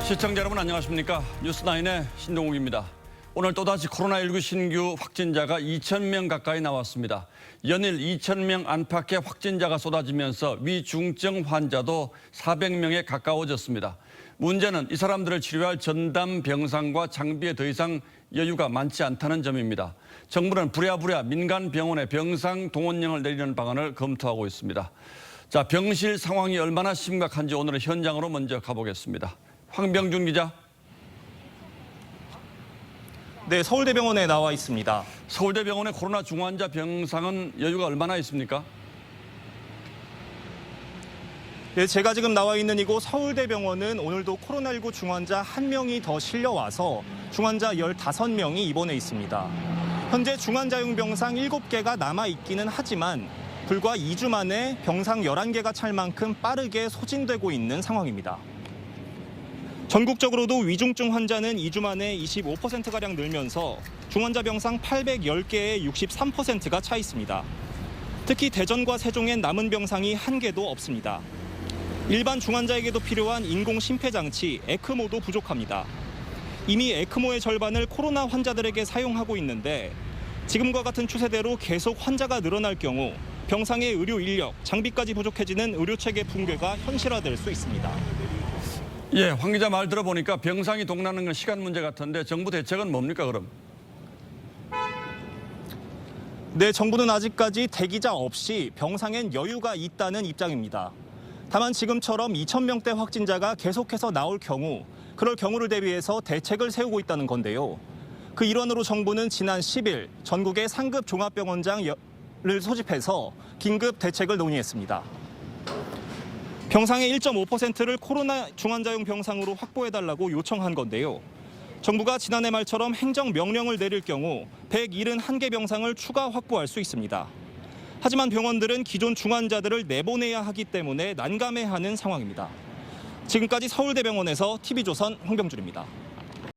시청자 여러분 안녕하십니까? 뉴스9의 신동욱입니다. 오늘 또다시 코로나19 신규 확진자가 2,000명 가까이 나왔습니다. 연일 2,000명 안팎의 확진자가 쏟아지면서 위중증 환자도 400명에 가까워졌습니다. 문제는 이 사람들을 치료할 전담 병상과 장비에 더 이상 여유가 많지 않다는 점입니다. 정부는 부랴부랴 민간 병원에 병상 동원령을 내리는 방안을 검토하고 있습니다. 자, 병실 상황이 얼마나 심각한지 오늘은 현장으로 먼저 가보겠습니다. 황병준 기자. 네, 서울대병원에 나와 있습니다. 서울대병원의 코로나 중환자 병상은 여유가 얼마나 있습니까? 네, 제가 지금 나와 있는 이곳 서울대병원은 오늘도 코로나19 중환자 1명이 더 실려와서 중환자 15명이 입원해 있습니다. 현재 중환자용 병상 7개가 남아있기는 하지만 불과 2주 만에 병상 11개가 찰 만큼 빠르게 소진되고 있는 상황입니다. 전국적으로도 위중증 환자는 2주 만에 25%가량 늘면서 중환자 병상 810개의 63%가 차 있습니다. 특히 대전과 세종엔 남은 병상이 1개도 없습니다. 일반 중환자에게도 필요한 인공 심폐장치 에크모도 부족합니다. 이미 에크모의 절반을 코로나 환자들에게 사용하고 있는데 지금과 같은 추세대로 계속 환자가 늘어날 경우 병상의 의료 인력, 장비까지 부족해지는 의료체계 붕괴가 현실화될 수 있습니다. 예, 황 기자 말 들어보니까 병상이 동나는 건 시간 문제 같은데 정부 대책은 뭡니까 그럼? 네, 정부는 아직까지 대기자 없이 병상엔 여유가 있다는 입장입니다. 다만 지금처럼 2,000명대 확진자가 계속해서 나올 경우, 그럴 경우를 대비해서 대책을 세우고 있다는 건데요. 그 일환으로 정부는 지난 10일 전국의 상급 종합병원장을 소집해서 긴급 대책을 논의했습니다. 병상의 1.5%를 코로나 중환자용 병상으로 확보해달라고 요청한 건데요. 정부가 지난해 말처럼 행정명령을 내릴 경우 171개 병상을 추가 확보할 수 있습니다. 하지만 병원들은 기존 중환자들을 내보내야 하기 때문에 난감해하는 상황입니다. 지금까지 서울대병원에서 TV조선 황병준입니다.